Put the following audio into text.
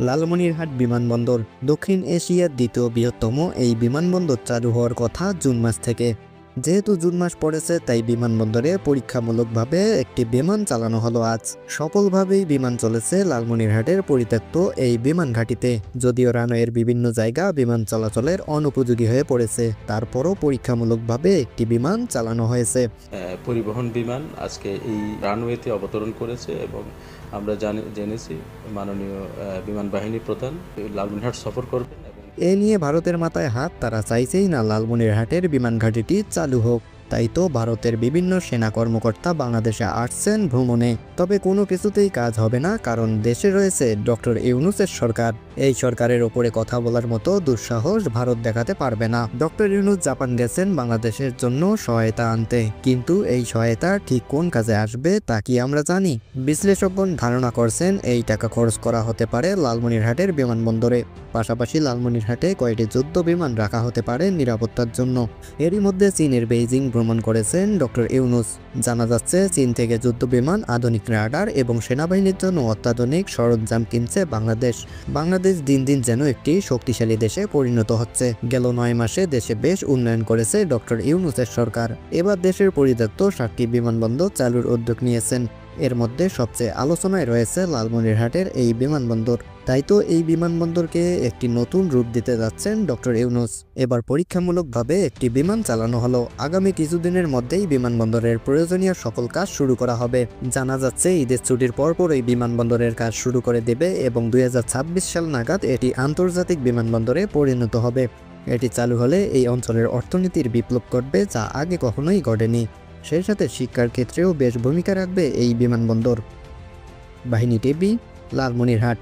লালমনিরহাট বিমানবন্দর দক্ষিণ এশিয়ার দ্বিতীয় বৃহত্তম এই বিমানবন্দর চালু হওয়ার কথা জুন মাস থেকে। যেহেতু জুন মাস পড়েছে, তাই বিমানবন্দরে পরীক্ষামূলকভাবে একটি বিমান চালানো হলো আজ। সফলভাবেই বিমান চলেছে লালমনিরহাটের পরিত্যক্ত এই বিমান ঘাঁটিতে। যদিও রানওয়ের বিভিন্ন জায়গা বিমান চলাচলের অনুপযোগী হয়ে পড়েছে, তারপরও পরীক্ষামূলকভাবে একটি বিমান চালানো হয়েছে। পরিবহন বিমান আজকে এই রানওয়েতে অবতরণ করেছে এবং আমরা জেনেছি মাননীয় বিমান বাহিনী প্রধান লালমনিরহাট সফর করবেন। এ নিয়ে ভারতের মাথায় হাত, তারা চাইছেই না লালমনিরহাটের বিমান ঘাঁটিটি চালু হোক। তাই তো ভারতের বিভিন্ন সেনা কর্মকর্তা বাংলাদেশে আসছেন ভ্রমণে। তবে কোনো কিছুতেই কাজ হবে না, কারণ দেশে রয়েছে ডক্টর ইউনূসের সরকার। এই সরকারের ওপরে কথা বলার মতো দুঃসাহস ভারত দেখাতে পারবে না। ডক্টর ইউনূস জাপান গেছেন বাংলাদেশের জন্য সহায়তা আনতে, কিন্তু এই সহায়তা ঠিক কোন কাজে আসবে তা কি আমরা জানি? বিশ্লেষকগণ ধারণা করছেন এই টাকা খরচ করা হতে পারে লালমনিরহাটের বিমানবন্দরে। পাশাপাশি লালমনিরহাটে কয়েকটি যুদ্ধ বিমান রাখা হতে পারে নিরাপত্তার জন্য। এরই মধ্যে চীনের বেইজিং ভ্রমণ করেছেন ডক্টর ইউনূস। জানা যাচ্ছে চীন থেকে যুদ্ধ বিমান, আধুনিক রাডার এবং সেনাবাহিনীর জন্য অত্যাধুনিক সরঞ্জাম কিনছে বাংলাদেশ দিন দিন যেন একটি শক্তিশালী দেশে পরিণত হচ্ছে। গেল 9 মাসে দেশে বেশ উন্নয়ন করেছে ডক্টর ইউনূসের সরকার। এবার দেশের পরিত্যক্ত 7টি বিমানবন্দর চালুর উদ্যোগ নিয়েছেন। এর মধ্যে সবচেয়ে আলোচনায় রয়েছে লালমনিরহাটের এই বিমানবন্দর। তাই তো এই বিমানবন্দরকে একটি নতুন রূপ দিতে যাচ্ছেন ডক্টর ইউনূস। এবার পরীক্ষামূলকভাবে একটি বিমান চালানো হলো। আগামী কিছুদিনের মধ্যেই বিমানবন্দরের প্রয়োজনীয় সকল কাজ শুরু করা হবে। জানা যাচ্ছে ঈদের ছুটির পরপর এই বিমানবন্দরের কাজ শুরু করে দেবে এবং 2026 সাল নাগাদ এটি আন্তর্জাতিক বিমানবন্দরে পরিণত হবে। এটি চালু হলে এই অঞ্চলের অর্থনীতির বিপ্লব ঘটবে, যা আগে কখনোই ঘটেনি। সেই সাথে শিক্ষার ক্ষেত্রেও বেশ ভূমিকা রাখবে এই বিমানবন্দর। বাহিনী টিভি, লালমনিরহাট।